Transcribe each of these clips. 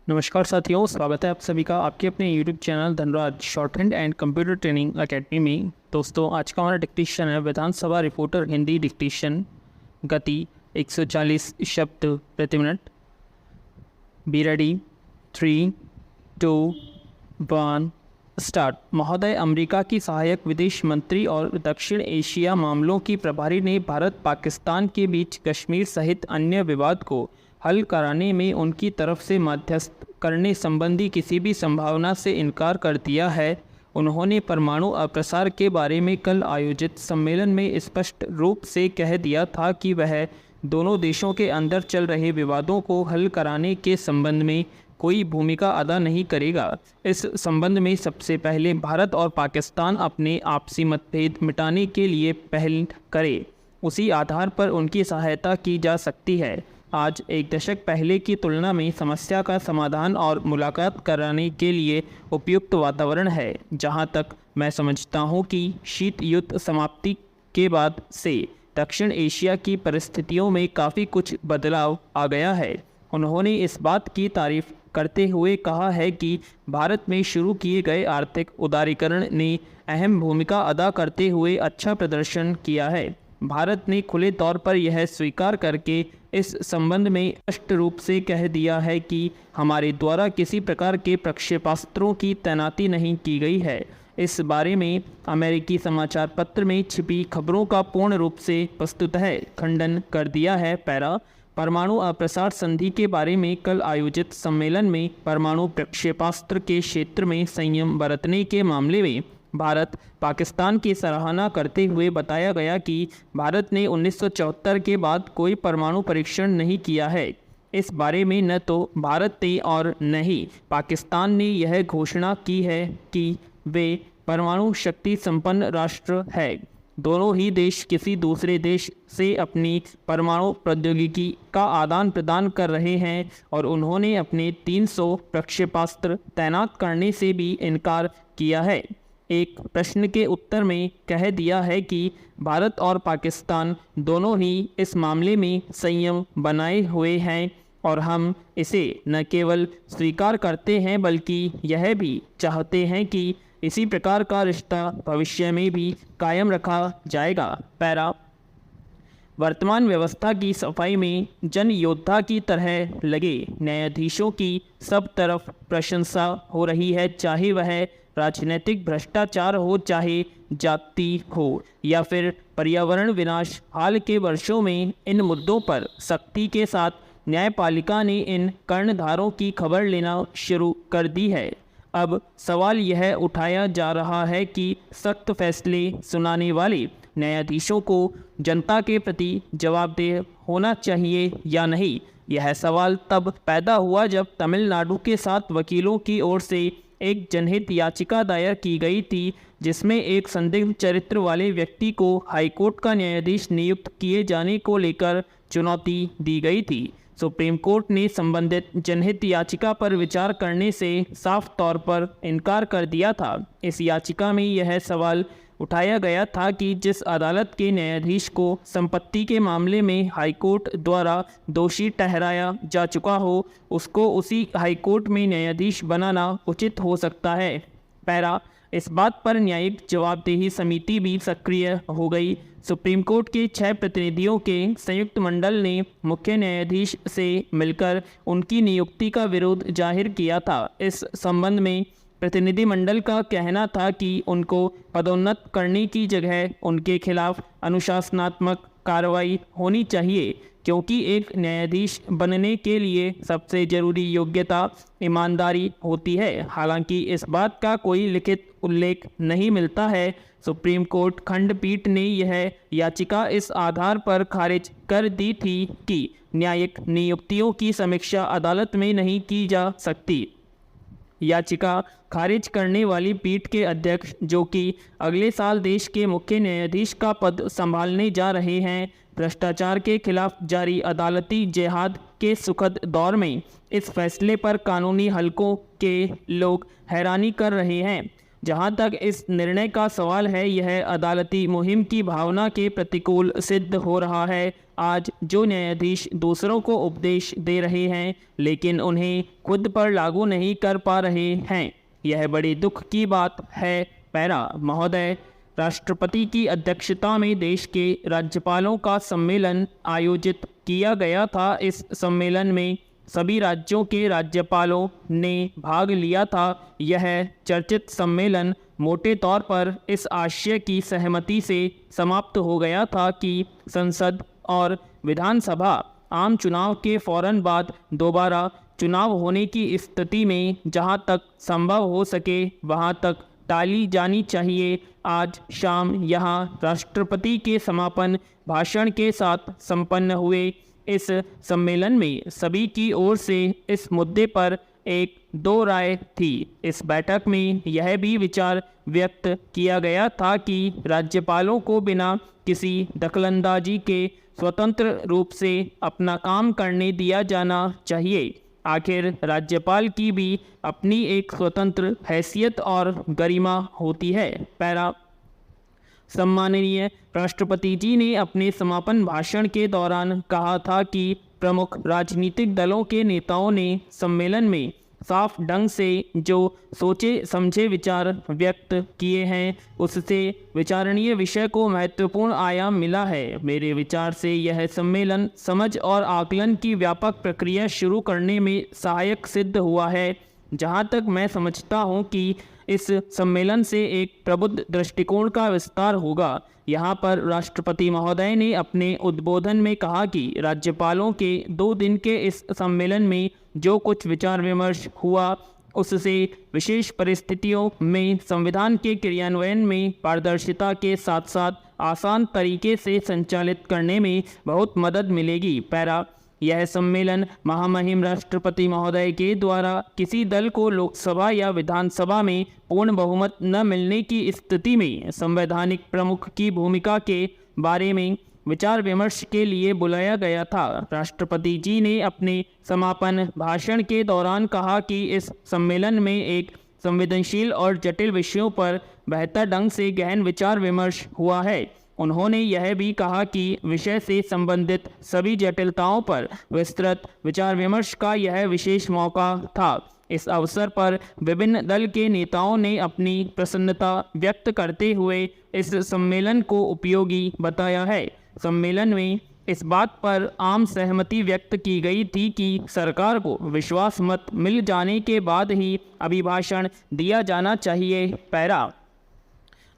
नमस्कार साथियों, स्वागत है आप सभी का आपके अपने YouTube channel Dhanraj short hand and computer training academy में। दोस्तों, आज का हमारा डिक्टेशन है विधानसभा रिपोर्टर हिंदी डिक्टेशन। गति 140 शब्द प्रति मिनट। Be ready. 3, 2, 1 स्टार्ट। महोदय, अमेरिका की सहायक विदेश मंत्री और दक्षिण एशिया मामलों की प्रभारी ने भारत पाकिस्तान के बीच कश्मीर सहित अन्य विवाद को हल कराने में उनकी तरफ से मध्यस्थ करने संबंधी किसी भी संभावना से इनकार कर दिया है। उन्होंने परमाणु अप्रसार के बारे में कल आयोजित सम्मेलन में स्पष्ट रूप से कह दिया था कि वह दोनों देशों के अंदर चल रहे विवादों को हल कराने के संबंध में कोई भूमिका अदा नहीं करेगा। इस संबंध में सबसे पहले भारत और पाकिस्तान अपने आपसी मतभेद मिटाने के लिए पहल करे, उसी आधार पर उनकी सहायता की जा सकती है। आज एक दशक पहले की तुलना में समस्या का समाधान और मुलाकात कराने के लिए उपयुक्त वातावरण है। जहां तक मैं समझता हूं कि शीत युद्ध समाप्ति के बाद से दक्षिण एशिया की परिस्थितियों में काफ़ी कुछ बदलाव आ गया है। उन्होंने इस बात की तारीफ करते हुए कहा है कि भारत में शुरू किए गए आर्थिक उदारीकरण ने अहम भूमिका अदा करते हुए अच्छा प्रदर्शन किया है। भारत ने खुले तौर पर यह स्वीकार करके इस संबंध में स्पष्ट रूप से कह दिया है कि हमारे द्वारा किसी प्रकार के प्रक्षेपास्त्रों की तैनाती नहीं की गई है। इस बारे में अमेरिकी समाचार पत्र में छिपी खबरों का पूर्ण रूप से वस्तुतः खंडन कर दिया है। पैरा। परमाणु अप्रसार संधि के बारे में कल आयोजित सम्मेलन में परमाणु प्रक्षेपास्त्र के क्षेत्र में संयम बरतने के मामले में भारत पाकिस्तान की सराहना करते हुए बताया गया कि भारत ने 1974 के बाद कोई परमाणु परीक्षण नहीं किया है। इस बारे में न तो भारत ने और न ही पाकिस्तान ने यह घोषणा की है कि वे परमाणु शक्ति संपन्न राष्ट्र है। दोनों ही देश किसी दूसरे देश से अपनी परमाणु प्रौद्योगिकी का आदान प्रदान कर रहे हैं और उन्होंने अपने 300 प्रक्षेपास्त्र तैनात करने से भी इनकार किया है। एक प्रश्न के उत्तर में कह दिया है कि भारत और पाकिस्तान दोनों ही इस मामले में संयम बनाए हुए हैं और हम इसे न केवल स्वीकार करते हैं बल्कि यह भी चाहते हैं कि इसी प्रकार का रिश्ता भविष्य में भी कायम रखा जाएगा। पैरा। वर्तमान व्यवस्था की सफाई में जन योद्धा की तरह लगे न्यायाधीशों की सब तरफ प्रशंसा हो रही है, चाहे वह राजनीतिक भ्रष्टाचार हो, चाहे जाति हो या फिर पर्यावरण विनाश। हाल के वर्षों में इन मुद्दों पर सख्ती के साथ न्यायपालिका ने इन कर्णधारों की खबर लेना शुरू कर दी है। अब सवाल यह उठाया जा रहा है कि सख्त फैसले सुनाने वाले न्यायाधीशों को जनता के प्रति जवाबदेह होना चाहिए या नहीं। यह सवाल तब पैदा हुआ जब तमिलनाडु के 7 वकीलों की ओर से एक जनहित याचिका दायर की गई थी, जिसमें एक संदिग्ध चरित्र वाले व्यक्ति को हाईकोर्ट का न्यायाधीश नियुक्त किए जाने को लेकर चुनौती दी गई थी। सुप्रीम कोर्ट ने संबंधित जनहित याचिका पर विचार करने से साफ तौर पर इनकार कर दिया था। इस याचिका में यह सवाल उठाया गया था कि जिस अदालत के न्यायाधीश को संपत्ति के मामले में हाईकोर्ट द्वारा दोषी ठहराया जा चुका हो, उसको उसी हाईकोर्ट में न्यायाधीश बनाना उचित हो सकता है। पैरा। इस बात पर न्यायिक जवाबदेही समिति भी सक्रिय हो गई। सुप्रीम कोर्ट के 6 प्रतिनिधियों के संयुक्त मंडल ने मुख्य न्यायाधीश से मिलकर उनकी नियुक्ति का विरोध जाहिर किया था। इस संबंध में प्रतिनिधिमंडल का कहना था कि उनको पदोन्नत करने की जगह उनके खिलाफ अनुशासनात्मक कार्रवाई होनी चाहिए, क्योंकि एक न्यायाधीश बनने के लिए सबसे जरूरी योग्यता ईमानदारी होती है। हालांकि इस बात का कोई लिखित उल्लेख नहीं मिलता है। सुप्रीम कोर्ट खंडपीठ ने यह याचिका इस आधार पर खारिज कर दी थी कि न्यायिक नियुक्तियों की समीक्षा अदालत में नहीं की जा सकती। याचिका खारिज करने वाली पीठ के अध्यक्ष, जो कि अगले साल देश के मुख्य न्यायाधीश का पद संभालने जा रहे हैं, भ्रष्टाचार के खिलाफ जारी अदालती जिहाद के सुखद दौर में इस फैसले पर कानूनी हलकों के लोग हैरानी कर रहे हैं। जहां तक इस निर्णय का सवाल है, यह अदालती मुहिम की भावना के प्रतिकूल सिद्ध हो रहा है। आज जो न्यायाधीश दूसरों को उपदेश दे रहे हैं लेकिन उन्हें खुद पर लागू नहीं कर पा रहे हैं, यह बड़ी दुख की बात है। पैरा महोदय, राष्ट्रपति की अध्यक्षता में देश के राज्यपालों का सम्मेलन आयोजित किया गया था। इस सम्मेलन में सभी राज्यों के राज्यपालों ने भाग लिया था। यह चर्चित सम्मेलन मोटे तौर पर इस आशय की सहमति से समाप्त हो गया था कि संसद और विधानसभा आम चुनाव के फौरन बाद दोबारा चुनाव होने की स्थिति में जहां तक संभव हो सके वहां तक टाली जानी चाहिए। आज शाम यहां राष्ट्रपति के समापन भाषण के साथ संपन्न हुए इस सम्मेलन में सभी की ओर से इस मुद्दे पर एक दो राय थी। इस बैठक में यह भी विचार व्यक्त किया गया था कि राज्यपालों को बिना किसी दखलंदाजी के स्वतंत्र रूप से अपना काम करने दिया जाना चाहिए। आखिर राज्यपाल की भी अपनी एक स्वतंत्र हैसियत और गरिमा होती है। पैरा सम्माननीय राष्ट्रपति जी ने अपने समापन भाषण के दौरान कहा था कि प्रमुख राजनीतिक दलों के नेताओं ने सम्मेलन में साफ ढंग से जो सोचे समझे विचार व्यक्त किए हैं उससे विचारणीय विषय को महत्वपूर्ण आयाम मिला है। मेरे विचार से यह सम्मेलन समझ और आकलन की व्यापक प्रक्रिया शुरू करने में सहायक सिद्ध हुआ है। जहां तक मैं समझता हूं कि इस सम्मेलन से एक प्रबुद्ध दृष्टिकोण का विस्तार होगा। यहाँ पर राष्ट्रपति महोदय ने अपने उद्बोधन में कहा कि राज्यपालों के 2 दिन के इस सम्मेलन में जो कुछ विचार विमर्श हुआ उससे विशेष परिस्थितियों में संविधान के क्रियान्वयन में पारदर्शिता के साथ साथ आसान तरीके से संचालित करने में बहुत मदद मिलेगी। पैरा यह सम्मेलन महामहिम राष्ट्रपति महोदय के द्वारा किसी दल को लोकसभा या विधानसभा में पूर्ण बहुमत न मिलने की स्थिति में संवैधानिक प्रमुख की भूमिका के बारे में विचार विमर्श के लिए बुलाया गया था। राष्ट्रपति जी ने अपने समापन भाषण के दौरान कहा कि इस सम्मेलन में एक संवेदनशील और जटिल विषयों पर बेहतर ढंग से गहन विचार विमर्श हुआ है। उन्होंने यह भी कहा कि विषय से संबंधित सभी जटिलताओं पर विस्तृत विचार विमर्श का यह विशेष मौका था। इस अवसर पर विभिन्न दल के नेताओं ने अपनी प्रसन्नता व्यक्त करते हुए इस सम्मेलन को उपयोगी बताया है। सम्मेलन में इस बात पर आम सहमति व्यक्त की गई थी कि सरकार को विश्वास मत मिल जाने के बाद ही अभिभाषण दिया जाना चाहिए। पैरा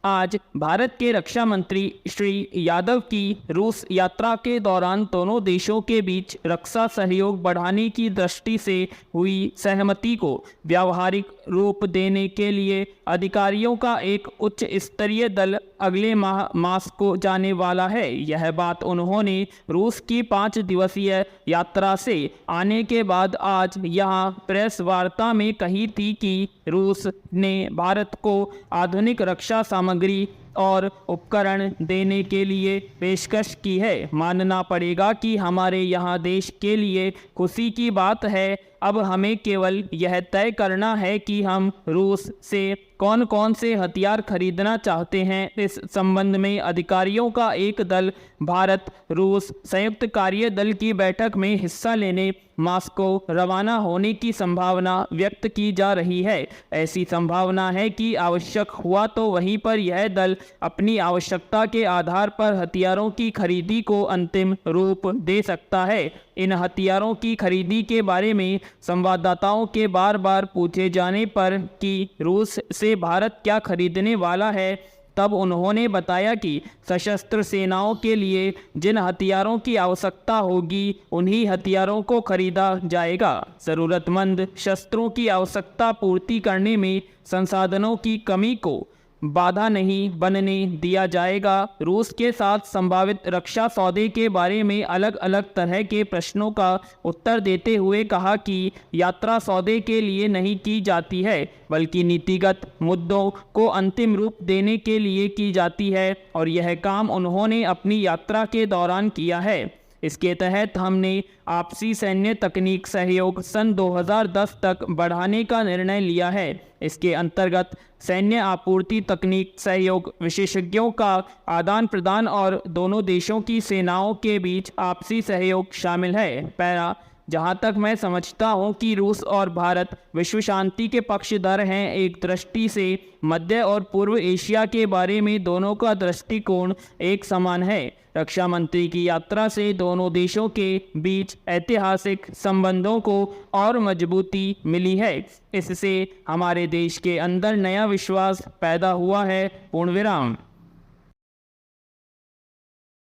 आज भारत के रक्षा मंत्री श्री यादव की रूस यात्रा के दौरान दोनों देशों के बीच रक्षा सहयोग बढ़ाने की दृष्टि से हुई सहमति को व्यावहारिक रूप देने के लिए अधिकारियों का एक उच्च स्तरीय दल अगले माह मास्को जाने वाला है। यह बात उन्होंने रूस की 5 दिवसीय यात्रा से आने के बाद आज यहाँ प्रेस वार्ता में कही थी कि रूस ने भारत को आधुनिक रक्षा सामग्री और उपकरण देने के लिए पेशकश की है। मानना पड़ेगा कि हमारे यहाँ देश के लिए खुशी की बात है। अब हमें केवल यह तय करना है कि हम रूस से कौन कौन से हथियार खरीदना चाहते हैं। इस संबंध में अधिकारियों का एक दल भारत रूस संयुक्त कार्य दल की बैठक में हिस्सा लेने मास्को रवाना होने की संभावना व्यक्त की जा रही है। ऐसी संभावना है कि आवश्यक हुआ तो वहीं पर यह दल अपनी आवश्यकता के आधार पर हथियारों की खरीदी को अंतिम रूप दे सकता है। इन हथियारों की खरीदी के बारे में संवाददाताओं के बार बार पूछे जाने पर कि रूस से भारत क्या खरीदने वाला है, तब उन्होंने बताया कि सशस्त्र सेनाओं के लिए जिन हथियारों की आवश्यकता होगी उन्हीं हथियारों को खरीदा जाएगा। ज़रूरतमंद शस्त्रों की आवश्यकता पूर्ति करने में संसाधनों की कमी को बाधा नहीं बनने दिया जाएगा। रूस के साथ संभावित रक्षा सौदे के बारे में अलग अलग तरह के प्रश्नों का उत्तर देते हुए कहा कि यात्रा सौदे के लिए नहीं की जाती है बल्कि नीतिगत मुद्दों को अंतिम रूप देने के लिए की जाती है और यह काम उन्होंने अपनी यात्रा के दौरान किया है। इसके तहत हमने आपसी सैन्य तकनीक सहयोग सन 2010 तक बढ़ाने का निर्णय लिया है। इसके अंतर्गत सैन्य आपूर्ति तकनीक सहयोग, विशेषज्ञों का आदान प्रदान और दोनों देशों की सेनाओं के बीच आपसी सहयोग शामिल है। पैरा, जहाँ तक मैं समझता हूँ कि रूस और भारत विश्व शांति के पक्षधर हैं, एक दृष्टि से मध्य और पूर्व एशिया के बारे में दोनों का दृष्टिकोण एक समान है। रक्षा मंत्री की यात्रा से दोनों देशों के बीच ऐतिहासिक संबंधों को और मजबूती मिली है। इससे हमारे देश के अंदर नया विश्वास पैदा हुआ है। पूर्ण विराम।